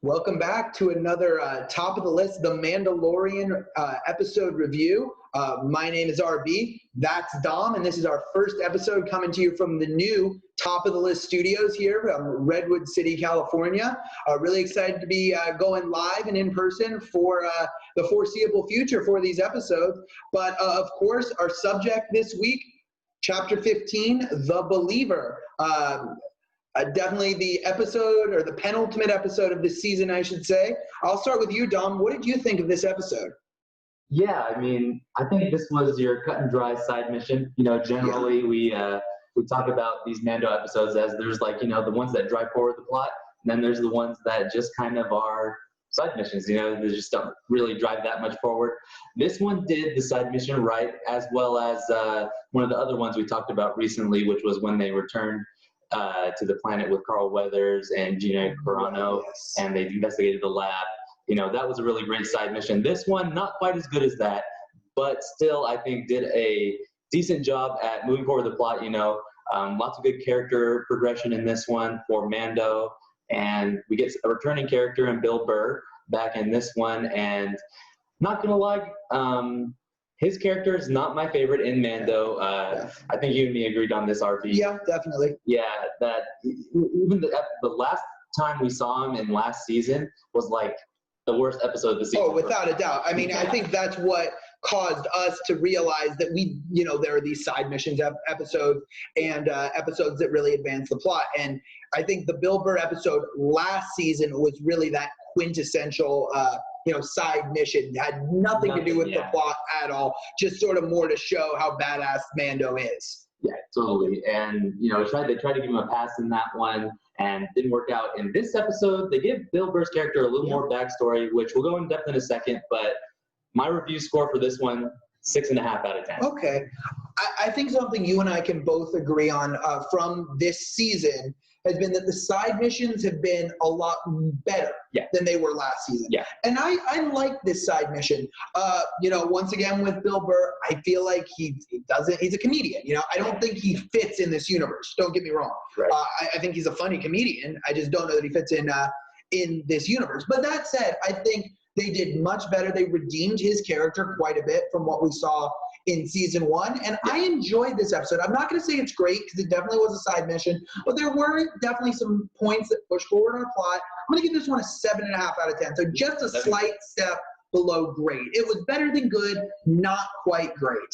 Welcome back to another top of the list, the Mandalorian episode review. My name is RB, that's Dom, and this is our first episode coming to you from the new top of the list studios here from Redwood City, California. Really excited to be going live and in person for the foreseeable future for these episodes. But of course, our subject this week, Chapter 15, The Believer. Definitely the episode, or the penultimate episode of this season, I should say. I'll start with you, Dom. What did you think of this episode? Yeah, I mean, I think this was your cut and dry side mission. Generally we talk about these Mando episodes as there's the ones that drive forward the plot, and then there's the ones that just kind of are side missions. They just don't really drive that much forward. This one did the side mission right, as well as one of the other ones we talked about recently, which was when they returned to the planet with Carl Weathers and Gina Carano, and they investigated the lab. That was a really great side mission. This one, not quite as good as that, but still, I think, did a decent job at moving forward the plot. Lots of good character progression in this one for Mando, and we get a returning character in Bill Burr back in this one, and not gonna lie, his character is not my favorite in Mando. I think you and me agreed on this, RV. Yeah, definitely. Yeah, that even the last time we saw him in last season was like the worst episode of the season. Oh, without a doubt. I mean, I think that's what caused us to realize that there are these side missions episodes and episodes that really advance the plot. And I think the Bill Burr episode last season was really that quintessential side mission. It had nothing to do with the plot at all, just sort of more to show how badass Mando is. Yeah, totally. And they tried to give him a pass in that one, and didn't work out. In this episode, they give Bill Burr's character a little more backstory, which we'll go in depth in a second. But my review score for this one, 6.5 out of 10. Okay, I think something you and I can both agree on from this season has been that the side missions have been a lot better than they were last season. Yeah. And I like this side mission. Once again with Bill Burr, I feel like he's a comedian. I don't think he fits in this universe. Don't get me wrong. Right. I think he's a funny comedian. I just don't know that he fits in this universe. But that said, I think they did much better. They redeemed his character quite a bit from what we saw in season 1, and I enjoyed this episode. I'm not going to say it's great because it definitely was a side mission, but there were definitely some points that pushed forward our plot. I'm going to give this one a 7.5 out of 10, so just a slight step below great. It was better than good, not quite great.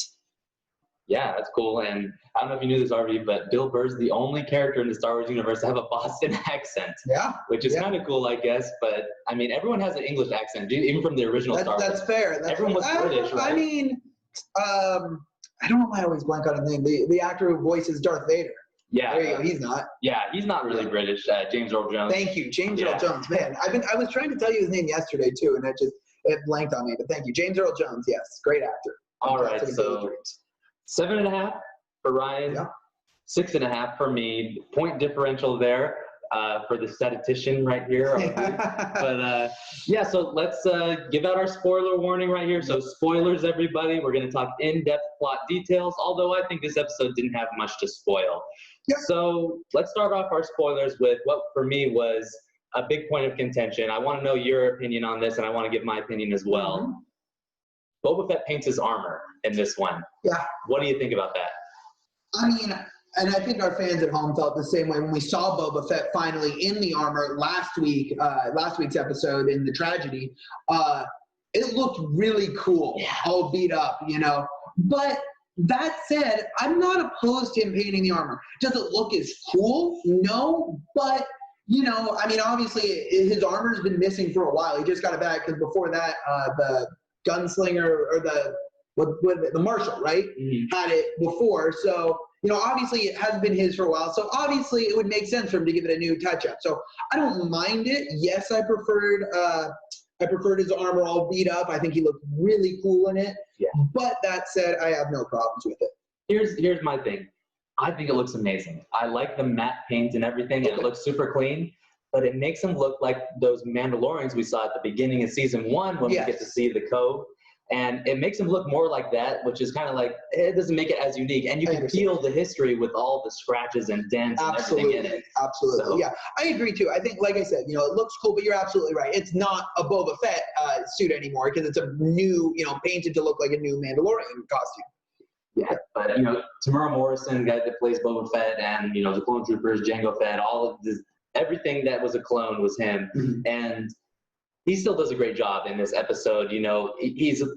Yeah, that's cool. And I don't know if you knew this, RV, but Bill Burr's the only character in the Star Wars universe to have a Boston accent. Yeah. Which is kind of cool, I guess. But, I mean, everyone has an English accent, even from the original Star Wars. That's fair. Everyone was British, right? I mean, I don't know why I always blank on his name. The actor who voices Darth Vader. Yeah. There you go. He's not. Yeah, he's not really British. James Earl Jones. Thank you. James Earl Jones. Man, I was trying to tell you his name yesterday, too, and it blanked on me. But thank you. James Earl Jones, yes. Great actor. All right, so 7.5 for Ryan, 6.5 for me. Point differential there for the statistician right here. But so let's give out our spoiler warning right here. So spoilers, everybody. We're going to talk in-depth plot details, although I think this episode didn't have much to spoil. Yep. So let's start off our spoilers with what for me was a big point of contention. I want to know your opinion on this, and I want to give my opinion as well. Mm-hmm. Boba Fett paints his armor in this one. Yeah. What do you think about that? I mean, and I think our fans at home felt the same way when we saw Boba Fett finally in the armor last week's episode in the tragedy. It looked really cool, all beat up, But that said, I'm not opposed to him painting the armor. Does it look as cool? No, but obviously his armor's been missing for a while. He just got it back because before that, the gunslinger or the marshal, right, had it before. So, obviously it hasn't been his for a while. So obviously it would make sense for him to give it a new touch-up. So I don't mind it. Yes, I preferred his armor all beat up. I think he looked really cool in it. Yeah. But that said, I have no problems with it. Here's my thing. I think it looks amazing. I like the matte paint and everything. It looks super clean. But it makes him look like those Mandalorians we saw at the beginning of season 1 when we get to see the cove. And it makes him look more like that, which is kind of like, it doesn't make it as unique. And you can feel the history with all the scratches and dents and everything in it. Absolutely. So, yeah, I agree too. I think, like I said, it looks cool, but you're absolutely right. It's not a Boba Fett suit anymore because it's a new, painted to look like a new Mandalorian costume. Yeah, but, Tamura Morrison, the guy that plays Boba Fett, and, the Clone Troopers, Jango Fett, all of this, everything that was a clone was him. Mm-hmm. And he still does a great job in this episode. He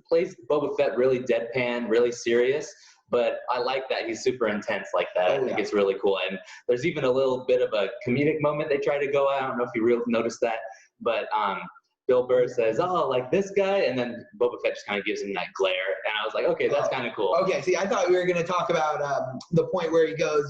plays Boba Fett really deadpan, really serious, but I like that he's super intense like that. I think it's really cool. And there's even a little bit of a comedic moment they try to go at. I don't know if you really noticed that, but Bill Burr says, "Oh, like this guy," and then Boba Fett just kind of gives him that glare, and I was like, "Okay, that's kind of cool." Okay, see, I thought we were going to talk about the point where he goes,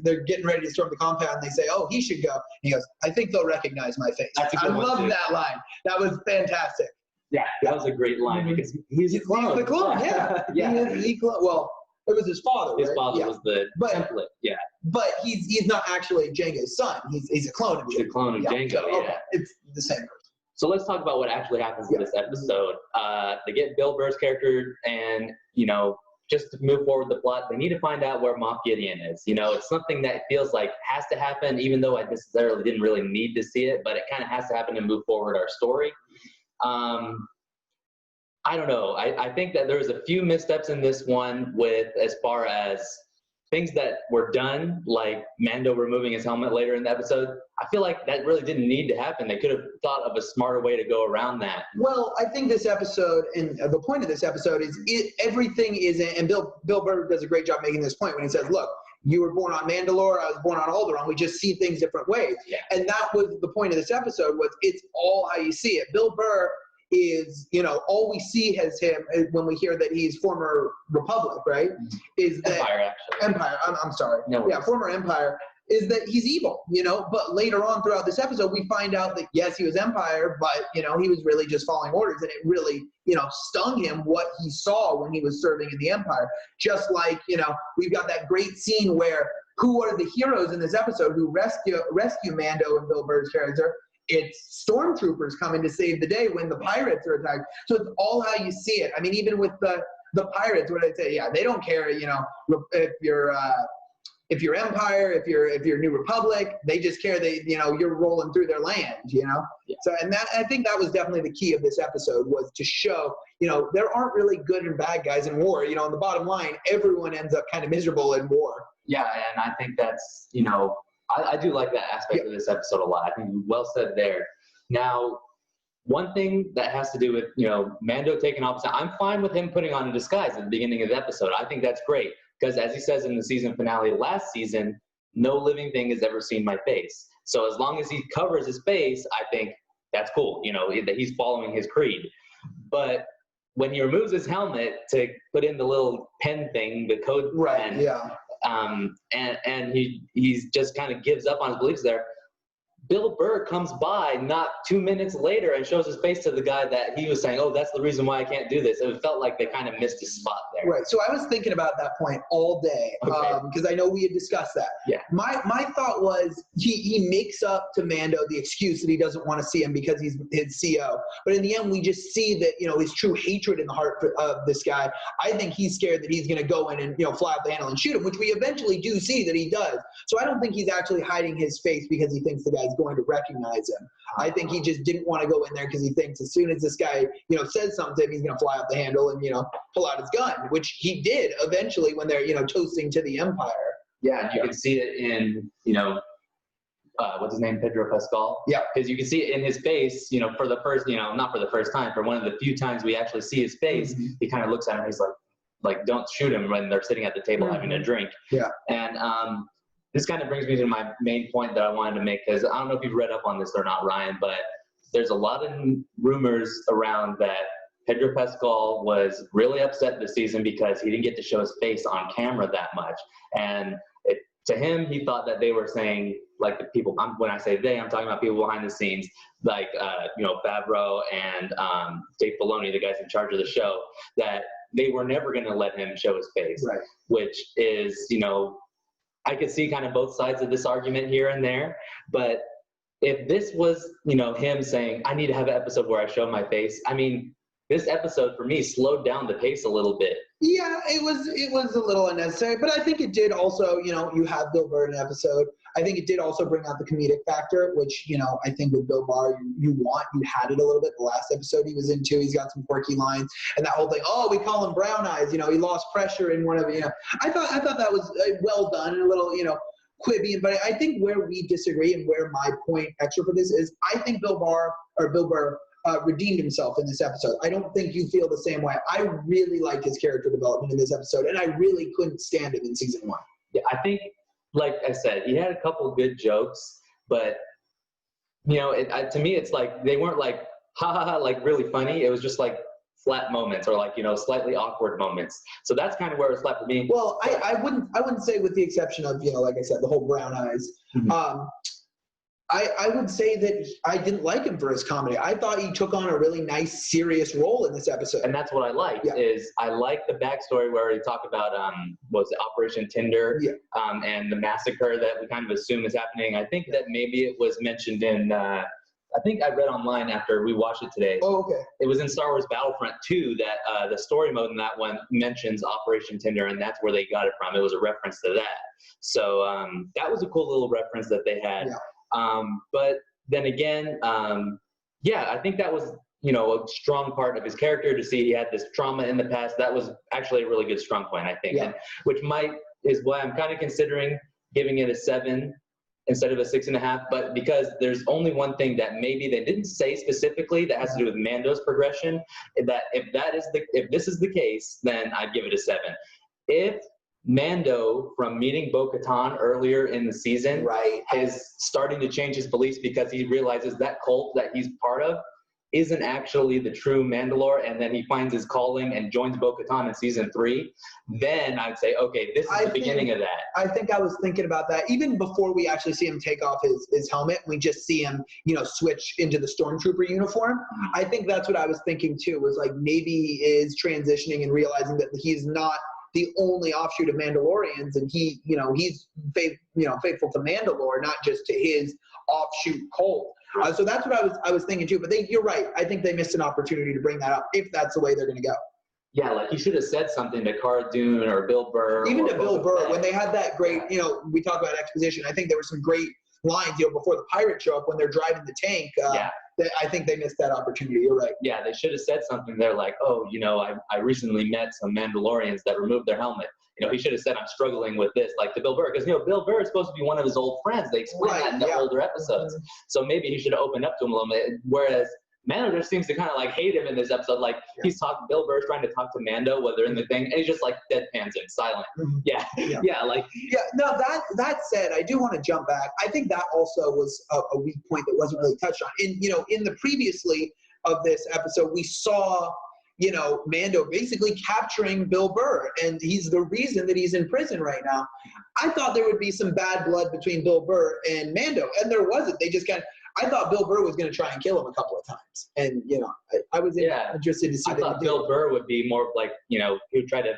they're getting ready to storm the compound, and they say, "Oh, he should go." And he goes, "I think they'll recognize my face." I love that line. That was fantastic. Yeah, that was a great line because he's a clone. He's the clone, yeah. Yeah. Well, it was his father. His father was the template. Yeah. But he's not actually Jango's son. He's a clone of Jango. He's a clone of Jango. So, okay. It's the same person. So let's talk about what actually happens in this episode. They get Bill Burr's character, and just to move forward the plot, they need to find out where Moff Gideon is. It's something that feels like has to happen, even though I necessarily didn't really need to see it, but it kind of has to happen to move forward our story. I don't know. I think that there's a few missteps in this one with as far as things that were done, like Mando removing his helmet later in the episode. I feel like that really didn't need to happen. They could have thought of a smarter way to go around that. Well, I think this episode, and the point of this episode is everything is, and Bill Burr does a great job making this point when he says, look, you were born on Mandalore, I was born on Alderaan. We just see things different ways. Yeah. And that was the point of this episode, was it's all how you see it. Bill Burr is, all we see as him when we hear that he's former Republic, right? Is that Empire, actually. Empire. I'm sorry. No. Yeah, former Empire. Is that he's evil, but later on throughout this episode, we find out that yes, he was Empire, but he was really just following orders, and it really, stung him what he saw when he was serving in the Empire. Just like, we've got that great scene where who are the heroes in this episode who rescue Mando and Bill Burr's character? It's stormtroopers coming to save the day when the pirates are attacked. So it's all how you see it. I mean, even with the pirates, what did I say? Yeah, they don't care, if you're Empire, if you're New Republic, they just care that you're rolling through their land, Yeah. So, and I think that was definitely the key of this episode, was to show there aren't really good and bad guys in war. On the bottom line, everyone ends up kind of miserable in war. Yeah, and I think that's I do like that aspect of this episode a lot. I think well said there. Now, one thing that has to do with Mando taking off, I'm fine with him putting on a disguise at the beginning of the episode. I think that's great. Because as he says in the season finale last season, no living thing has ever seen my face. So as long as he covers his face, I think that's cool, that he's following his creed. But when he removes his helmet to put in the little pen thing, the code pen, and he's just kind of gives up on his beliefs there, Bill Burr comes by not 2 minutes later and shows his face to the guy that he was saying, oh, that's the reason why I can't do this. It felt like they kind of missed his spot there. Right. So I was thinking about that point all day because I know we had discussed that. Yeah. My thought was he makes up to Mando the excuse that he doesn't want to see him because he's his CO. But in the end, we just see that, his true hatred in the heart of this guy. I think he's scared that he's going to go in and, fly off the handle and shoot him, which we eventually do see that he does. So I don't think he's actually hiding his face because he thinks the guy's going to recognize him. I think he just didn't want to go in there because he thinks as soon as this guy, says something, he's going to fly out the handle and, pull out his gun, which he did eventually when they're, toasting to the Empire. Yeah, and you can see it in, what's his name, Pedro Pascal? Yeah. Because you can see it in his face, for the first, not for the first time, for one of the few times we actually see his face, he kind of looks at him and he's like, don't shoot him when they're sitting at the table having a drink. Yeah. And, this kind of brings me to my main point that I wanted to make, because I don't know if you've read up on this or not, Ryan, but there's a lot of rumors around that Pedro Pascal was really upset this season because he didn't get to show his face on camera that much. And to him, he thought that they were saying, like the people, when I say they, I'm talking about people behind the scenes, like, Favreau and Dave Filoni, the guys in charge of the show, that they were never going to let him show his face, right. Which is, I could see kind of both sides of this argument here and there, but if this was, him saying, I need to have an episode where I show my face, I mean, this episode for me slowed down the pace a little bit. Yeah, it was a little unnecessary, but I think it did also, you have Bill Burr in an episode. I think it did also bring out the comedic factor, which, I think with Bill Burr, you had it a little bit. The last episode he was in too, he's got some quirky lines, and that whole thing, oh, we call him Brown Eyes, he lost pressure in one of, I thought that was well done and a little, quibby, but I think where we disagree and where my point extra for this is, I think Bill Burr redeemed himself in this episode. I don't think you feel the same way. I really liked his character development in this episode, and I really couldn't stand him in season 1. Yeah, I think, like I said, he had a couple good jokes, but to me, it's like they weren't like ha ha ha, like really funny. It was just like flat moments or like slightly awkward moments. So that's kind of where it's flat for me. Well, I wouldn't say, with the exception of like I said, the whole Brown Eyes. Mm-hmm. I would say that I didn't like him for his comedy. I thought he took on a really nice, serious role in this episode. And that's what I liked, is I like the backstory where he talked about, was it Operation Tinder, and the massacre that we kind of assume is happening. I think that maybe it was mentioned in, I think I read online after we watched it today. Oh, okay. It was in Star Wars Battlefront 2 that the story mode in that one mentions Operation Tinder, and that's where they got it from. It was a reference to that. So that was a cool little reference that they had. Yeah. But then again, I think that was, a strong part of his character to see he had this trauma in the past. That was actually a really good strong point, I think, and, which is why I'm kind of considering giving it a 7 instead of a 6.5. But because there's only one thing that maybe they didn't say specifically that has to do with Mando's progression, that if this is the case, then I'd give it a 7. If Mando, from meeting Bo-Katan earlier in the season, is starting to change his beliefs because he realizes that cult that he's part of isn't actually the true Mandalore, and then he finds his calling and joins Bo-Katan in season 3, then I'd say, okay, this is the beginning of that. I think I was thinking about that even before we actually see him take off his helmet. We just see him, switch into the Stormtrooper uniform. I think that's what I was thinking too, was like maybe he is transitioning and realizing that he's not the only offshoot of Mandalorians, and he's faithful to Mandalore, not just to his offshoot cult. So that's what I was thinking too. But you're right. I think they missed an opportunity to bring that up if that's the way they're going to go. Yeah, like he should have said something to Cara Dune or Bill Burr. Even to Bill Burr, when they had that great, we talk about exposition. I think there were some great lines, before the pirates show up when they're driving the tank. I think they missed that opportunity. You're right. Yeah, they should have said something there like, oh, I recently met some Mandalorians that removed their helmet. He should have said, I'm struggling with this, like to Bill Burr, because, Bill Burr is supposed to be one of his old friends. They explain that in the older episodes. So maybe he should have opened up to him a little bit, whereas Mando just seems to kind of like hate him in this episode. Like Bill Burr's trying to talk to Mando while they're in the thing, and he's just like deadpans him, silent. No, that said, I do want to jump back. I think that also was a weak point that wasn't really touched on. In the previously of this episode, we saw, Mando basically capturing Bill Burr, and he's the reason that he's in prison right now. I thought there would be some bad blood between Bill Burr and Mando, and there wasn't. They just I thought Bill Burr was going to try and kill him a couple of times. And, I was interested to see that. I thought Bill Burr would be more like, he would try to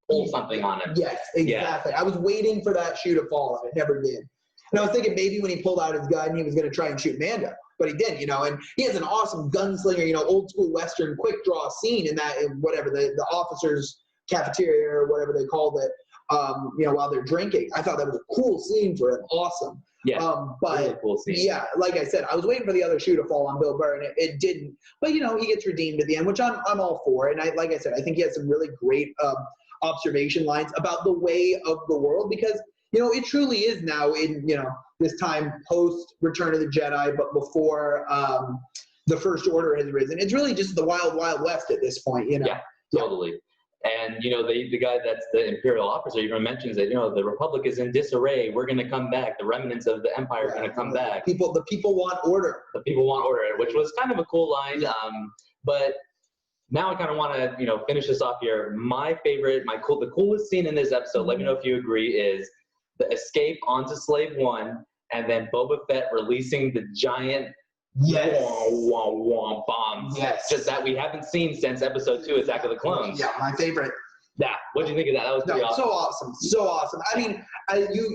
pull something on him. Yes, exactly. Yeah. I was waiting for that shoe to fall, and it never did. And I was thinking maybe when he pulled out his gun, he was going to try and shoot Mando. But he didn't, and he has an awesome gunslinger, old school Western quick draw scene in the officers' cafeteria or whatever they called it, while they're drinking. I thought that was a cool scene for him. Awesome. Yeah, but really cool scene. Yeah, like I said, I was waiting for the other shoe to fall on Bill Burr, and it didn't. But he gets redeemed at the end, which I'm all for. And like I said, I think he has some really great observation lines about the way of the world, because it truly is now in this time post Return of the Jedi, but before the First Order has risen. It's really just the wild, wild west at this point. Yeah, totally. And, the guy that's the Imperial officer even mentions that, the Republic is in disarray. We're going to come back. The remnants of the Empire are going to come back. The people want order. The people want order, which was kind of a cool line. But now I kind of want to, finish this off here. My favorite, the coolest scene in this episode, let me know if you agree, is the escape onto Slave One, and then Boba Fett releasing the giant bombs. Yes. Just that we haven't seen since episode 2, Attack of the Clones. Yeah, my favorite. Yeah. What do you think of that? That was pretty awesome. So awesome. I mean,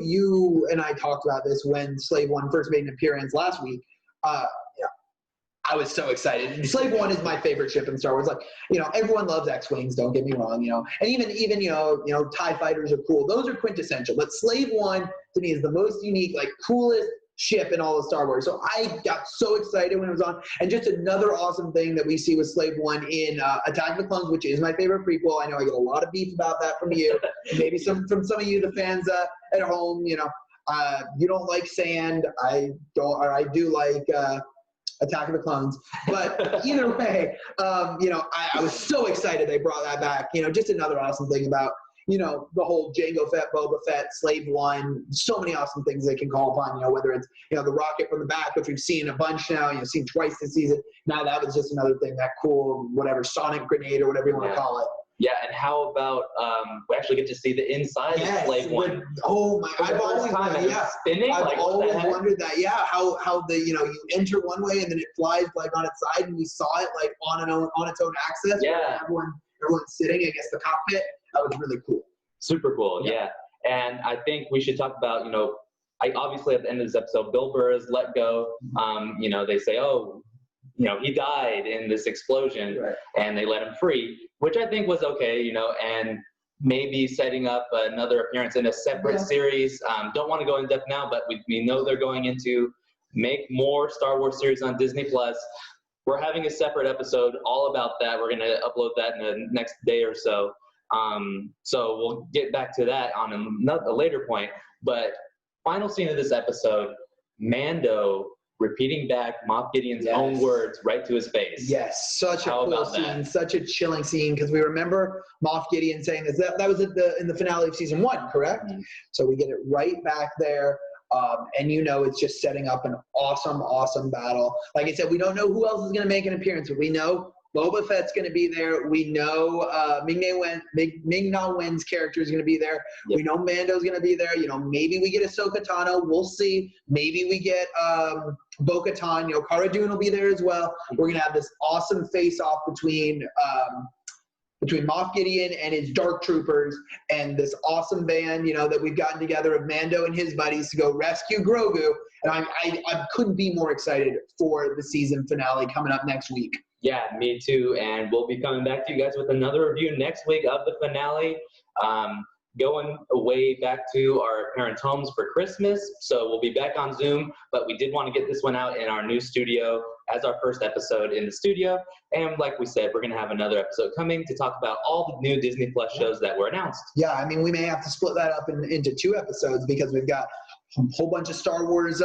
you and I talked about this when Slave One first made an appearance last week. I was so excited. Slave One is my favorite ship in Star Wars. Like, everyone loves X-Wings, don't get me wrong, and even TIE fighters are cool. Those are quintessential. But Slave One, to me, is the most unique, like, coolest ship in all of Star Wars. So I got so excited when it was on. And just another awesome thing that we see with Slave One in Attack of the Clones, which is my favorite prequel. I know I get a lot of beef about that from you. Maybe from some of you, the fans at home, you don't like sand. I do like Attack of the Clones. But either way, I was so excited they brought that back. Just another awesome thing about the whole Jango Fett, Boba Fett, Slave One, so many awesome things they can call upon, whether it's, the rocket from the back, which we've seen a bunch now, seen twice this season. Now that was just another thing, that cool, whatever, sonic grenade or whatever you want to call it. Yeah, and how about we actually get to see the inside of Slave One? Oh my! I've always spinning. I've always wondered that. Yeah, how the you enter one way and then it flies like on its side, and we saw it like on its own axis. Yeah, everyone's sitting against the cockpit. That was really cool. Super cool. Yeah, and I think we should talk about obviously at the end of this episode, Bill Burr is let go. They say, oh, he died in this explosion, right, and they let him free, which I think was okay, and maybe setting up another appearance in a separate series. Don't want to go in depth now, but we know they're going into make more Star Wars series on Disney Plus. We're having a separate episode all about that. We're going to upload that in the next day or so. So we'll get back to that on a later point. But final scene of this episode, Mando repeating back Moff Gideon's own words right to his face. Yes, such a cool scene, such a chilling scene, because we remember Moff Gideon saying this. That was in the finale of season 1, correct? Mm-hmm. So we get it right back there. And it's just setting up an awesome, awesome battle. Like I said, we don't know who else is going to make an appearance, but we know Boba Fett's going to be there. We know Ming-Na Wen's character is going to be there. Yep. We know Mando's going to be there. Maybe we get Ahsoka Tano. We'll see. Maybe we get Bo-Katan. Cara Dune will be there as well. We're going to have this awesome face-off between Moff Gideon and his Dark Troopers and this awesome band, that we've gotten together of Mando and his buddies to go rescue Grogu. And I couldn't be more excited for the season finale coming up next week. Yeah, me too. And we'll be coming back to you guys with another review next week of the finale. Going away back to our parents' homes for Christmas. So we'll be back on Zoom, but we did want to get this one out in our new studio as our first episode in the studio. And like we said, we're going to have another episode coming to talk about all the new Disney Plus shows that were announced. Yeah, we may have to split that up into 2 episodes because we've got a whole bunch of Star Wars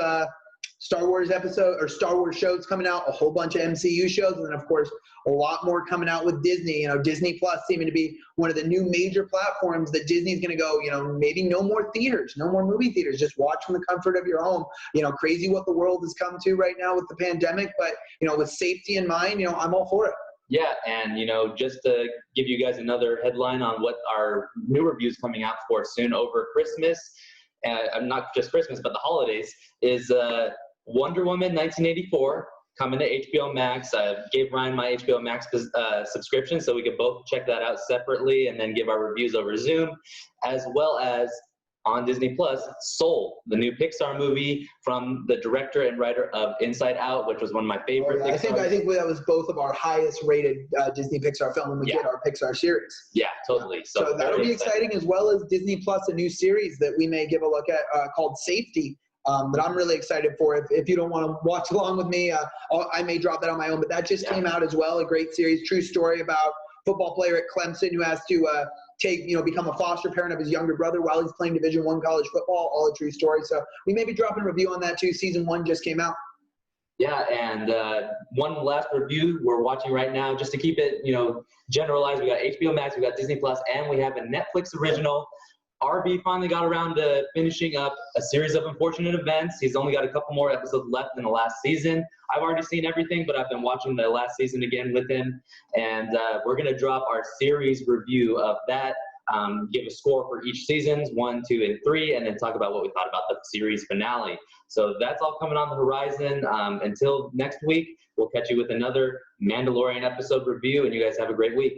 episode or Star Wars shows coming out, a whole bunch of MCU shows, and then of course a lot more coming out with Disney. Disney Plus seeming to be one of the new major platforms that Disney's going to go, maybe no more theaters, no more movie theaters, just watch from the comfort of your home. Crazy what the world has come to right now with the pandemic, but with safety in mind, I'm all for it. Yeah, and just to give you guys another headline on what our new reviews coming out for soon over Christmas, not just Christmas, but the holidays, is Wonder Woman 1984 coming to HBO Max. I gave Ryan my HBO Max subscription so we could both check that out separately and then give our reviews over Zoom, as well as on Disney Plus, Soul, the new Pixar movie from the director and writer of Inside Out, which was one of my favorite. I think that was both of our highest rated Disney Pixar film when we did our Pixar series. Yeah, totally. So that'll be exciting, as well as Disney Plus, a new series that we may give a look at called Safety. That I'm really excited for. If you don't want to watch along with me, I may drop that on my own, but that just came out as well. A great series, true story about football player at Clemson who has to become a foster parent of his younger brother while he's playing Division I college football. All a true story. So we may be dropping a review on that too. Season 1 just came out. Yeah, and one last review we're watching right now, just to keep it, generalized. We got HBO Max, we got Disney Plus, and we have a Netflix original. RB finally got around to finishing up a series of unfortunate events. He's only got a couple more episodes left in the last season. I've already seen everything, but I've been watching the last season again with him. And we're going to drop our series review of that, give a score for each seasons, 1, 2, and 3, and then talk about what we thought about the series finale. So that's all coming on the horizon. Until next week, we'll catch you with another Mandalorian episode review, and you guys have a great week.